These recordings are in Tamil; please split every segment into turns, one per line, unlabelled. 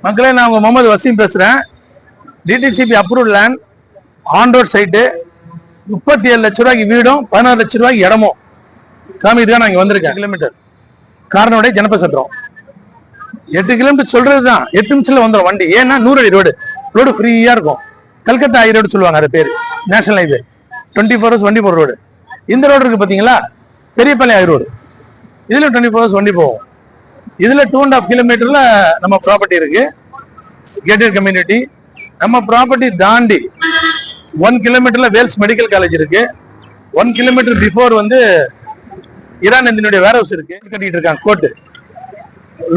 மக்களே, நான் உங்க முகமது வசீம் பேசுறேன். DTCP approve land on road side 37 லட்ச ரூபாய்க்கு வீடும் 16 லட்ச ரூபாய்க்கு இடமும் காமிதான் நான் இங்க வந்திருக்கேன். கிலோமீட்டர் காரனோட ஜனபசத்திரம் 8 கிலோமீட்டர் சொல்றதுதான் 8 நிமிஷத்துல வந்துடும் வண்டி. ஏன்னா 100 அடி ரோடு ஃப்ரீயா இருக்கும். கல்கத்தா ஹை ரோடு சொல்லுவாங்க, அது பேரு நேஷனல் ஹைவே 24 hours வண்டி போற ரோடு. இந்த ரோடு இருக்கு பாத்தீங்களா, பெரியபாளையம் ஹை ரோடு. இதுல 24 hours வண்டி போகும். இதுல 2.5 கிலோமீட்டர்ல நம்ம ப்ராப்பர்ட்டி இருக்கு, கேட்டட் கம்யூனிட்டி. நம்ம ப்ராப்பர்ட்டி தாண்டி 1 கிலோமீட்டர்ல வேல்ஸ் மெடிக்கல் காலேஜ் இருக்கு. 1 கிலோமீட்டர் பிஃபோர் வந்து ஈரான் நந்தினுடைய வேர் ஹவுஸ் இருக்கு. கட்டிட்டு இருக்காங்க, கோர்ட்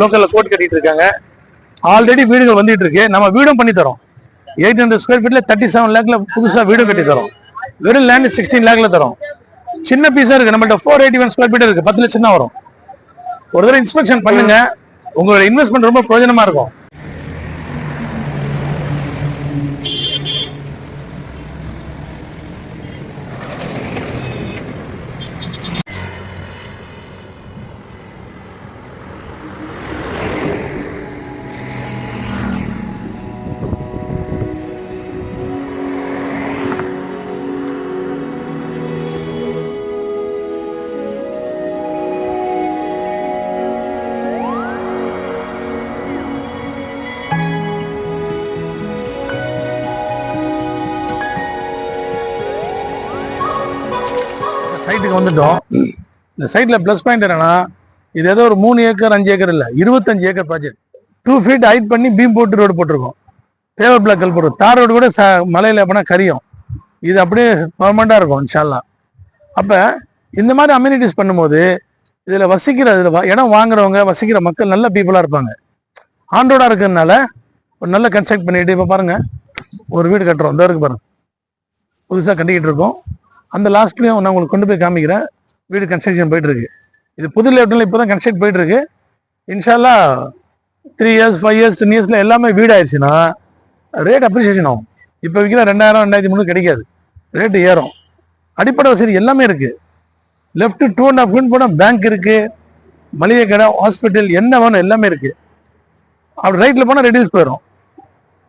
லோக்கல்ல கோர்ட் கட்டிட்டு இருக்காங்க. ஆல்ரெடி வீடுகள் வந்துட்டு இருக்கு. நம்ம வீடும் பண்ணி தரோம். 800 ஸ்கொயர் ஃபீட்ல 37 லேக்ல புதுசா வீடும் கட்டி தரோம். வெறும் லேண்ட் 16 லேக்ல தரோம். சின்ன பீஸா இருக்கு. நம்மள்ட்ட 481 ஸ்கொயர் ஃபீட் இருக்கு. 10 லட்சம் தான் வரும். ஒரு தடவை இன்ஸ்பெக்ஷன் பண்ணுங்க, உங்களோட இன்வெஸ்ட்மெண்ட் ரொம்ப பிரயோஜனமா இருக்கும். சைட்டுக்கு வந்துட்டோம். இந்த சைட்ல பிளஸ் பாயிண்ட் என்னன்னா, இது ஏதோ ஒரு 3 ஏக்கர் 5 ஏக்கர் இல்ல, 25 ஏக்கர் ப்ராஜெக்ட். 2 feet ஹைட் பண்ணி பீம் போட்டு ரோடு போட்டிருக்கோம். பேவர் பிளாக் கல் போட்டு தார் ரோடு கூட மலையில எப்படின்னா கரியும். இது அப்படியே பர்மனண்டா இருக்கும் இன்ஷால்லா. அப்ப இந்த மாதிரி அம்யூனிட்டிஸ் பண்ணும்போது இதுல வசிக்கிற இடம் வாங்குறவங்க வசிக்கிற மக்கள் நல்ல பீப்புளா இருப்பாங்க. ஆன் ரோடா இருக்கிறதுனால ஒரு நல்ல கன்ஸ்ட்ரக்ட் பண்ணிட்டு, இப்ப பாருங்க ஒரு வீடு கட்டுறோம், இந்த இருக்கு பாருங்க, புதுசா கட்டிக்கிட்டு இருக்கோம். அந்த லாஸ்ட்லயும் நான் உங்களுக்கு கொண்டு போய் காமிக்கிறேன். வீடு கன்ஸ்ட்ரக்ஷன் போயிட்டு இருக்கு. இது புது லேவுட்ல இப்போதான் கன்ஸ்ட்ரக்ட் போயிட்டு இருக்கு. இன்ஷால்லா 3 years 5 years 10 yearsல எல்லாமே வீடு ஆயிடுச்சுன்னா ரேட் அப்ரிசியேஷன் ஆகும். இப்போ விற்கிற 2000 2300 கிடைக்காது, ரேட்டு ஏறும். அடிப்படை வசதி எல்லாமே இருக்கு. லெஃப்ட் 2.5 feet போனால் பேங்க் இருக்கு, மளிகை கடை, ஹாஸ்பிட்டல், என்ன வேணும் எல்லாமே இருக்கு. அப்படி ரைட்ல போனால் ரெடியூஸ் போயிடும்.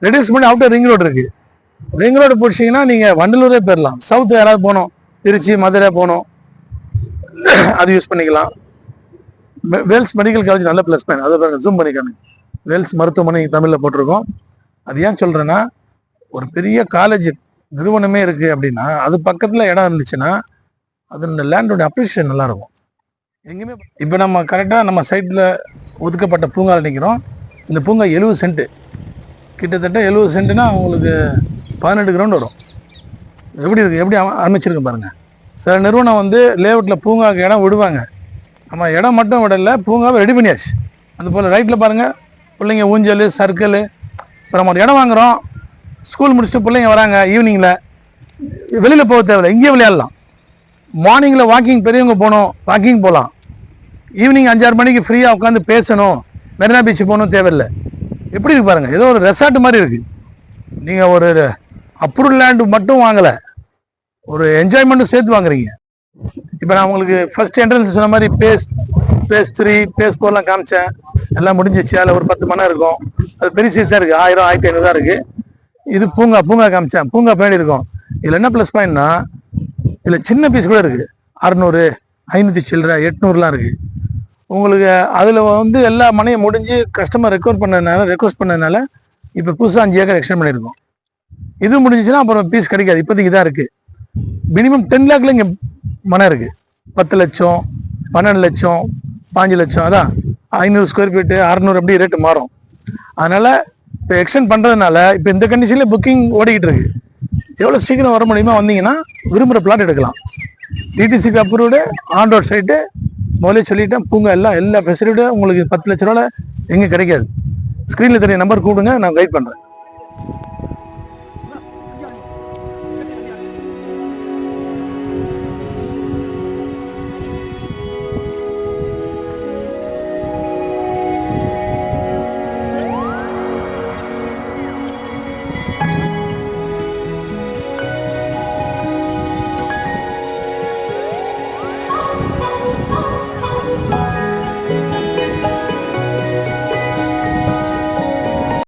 ரெடியூஸ் பண்ணி அவுட்டர் ரிங் ரோடு இருக்கு. ரிங் ரோடு போச்சிங்கன்னா நீங்க வண்டலூரே போயிடலாம். சவுத் யாராவது போனோம், திருச்சி மதுரை போனோம், அது யூஸ் பண்ணிக்கலாம். வேல்ஸ் மெடிக்கல் காலேஜ் நல்ல பிளஸ் பாயிண்ட். அதை பாருங்க, ஜூம் பண்ணிக்காங்க. வேல்ஸ் மருத்துவமனை தமிழ்ல போட்டிருக்கோம். அது ஏன் சொல்றேன்னா, ஒரு பெரிய காலேஜ் நிறுவனமே இருக்கு அப்படின்னா அது பக்கத்துல இடம் இருந்துச்சுன்னா அது இந்த லேண்டோட அப்ரிசியேஷன் நல்லா இருக்கும். எங்கேயுமே இப்போ நம்ம கரெக்டாக நம்ம சைட்ல ஒதுக்கப்பட்ட பூங்காவில் நிற்கிறோம். இந்த பூங்கா 70 சென்ட், கிட்டத்தட்ட 70 சென்ட்னா உங்களுக்கு 18 கிரவுண்ட் வரும். எப்படி இருக்கு, எப்படி அமைச்சிருக்கு பாருங்க. சில நிறுவனம் வந்து லேஅவுட்ல பூங்காவுக்கு இடம் விடுவாங்க. நம்ம இடம் மட்டும் விடல, பூங்காவை ரெடி பண்ணியாச்சு. அது போல் ரைட்டில் பாருங்க, பிள்ளைங்க ஊஞ்சல் சர்க்கிள். இப்போ நம்ம ஒரு இடம் வாங்குறோம், ஸ்கூல் முடிச்சுட்டு பிள்ளைங்க வராங்க, ஈவினிங்கில் வெளியில் போக தேவையில்லை, இங்கேயே விளையாடலாம். மார்னிங்கில் வாக்கிங், பெரியவங்க போகணும் வாக்கிங் போகலாம். ஈவினிங் 5-6 மணிக்கு ஃப்ரீயாக உட்காந்து பேசணும், மெரினா பீச் போகணும் தேவையில்லை. எப்படி இருக்கு பாருங்க, ஏதோ ஒரு ரெசார்ட் மாதிரி இருக்கு. நீங்க ஒரு அப்ரூவல் லேண்ட் மட்டும் வாங்கல, ஒரு என்ஜாய்மெண்ட்டும் சேர்த்து வாங்குறீங்க. இப்போ நான் உங்களுக்கு ஃபர்ஸ்ட் என்ட்ரன்ஸ் சொன்ன மாதிரி பேஸ் 3 பேஸ் 4 காமிச்சேன், எல்லாம் முடிஞ்சிச்சு. அதில் ஒரு 10 மணி இருக்கும். அது பெரிய சைஸா இருக்கு, 1000 1500 தான் இருக்கு. இது பூங்கா காமிச்சேன், பூங்கா பின்னாடி இருக்கும். இதுல என்ன பிளஸ் பாயிண்ட்னா, இதுல சின்ன பீஸ் கூட இருக்கு. 600 500 சில்லற 800லாம் இருக்கு உங்களுக்கு. அதுல வந்து எல்லா மனையும் முடிஞ்சு கஸ்டமர் ரெக்வஸ்ட் பண்ணதுனால இப்ப புதுசா 5 ஏக்கர் எக்ஸ்டெண்ட் பண்ணிருக்கோம். இது முடிஞ்சுச்சுன்னா அப்புறம் பீஸ் கிடைக்காது. இப்போதைக்கு இதான் இருக்கு. மினிமம் 10 லேக்ல இங்க மனை இருக்கு. 10 லட்சம் 12 லட்சம் 5 லட்சம், அதான் 500 ஸ்கொயர் ஃபீட்டு 600 அப்படி ரேட்டு மாறும். அதனால இப்போ எக்ஸ்டெண்ட் பண்றதுனால இப்போ இந்த கண்டிஷன்ல புக்கிங் ஓடிக்கிட்டு இருக்கு. எவ்வளவு சீக்கிரம் வர முடியுமோ வந்தீங்கன்னா விரும்புகிற பிளாட் எடுக்கலாம். டிடிசிக்கு அப்ரூவ்டு ஆன் ரோட் சைட்டு. முதலே சொல்லிட்டேன், பூங்கா எல்லா ஃபெசிலிட்டியும் உங்களுக்கு 10 லட்ச ரூபாய் எங்கே கிடைக்காது. ஸ்க்ரீனில் தெரிய நம்பர் கூப்பிடுங்க, நான் கைட் பண்ணுறேன்.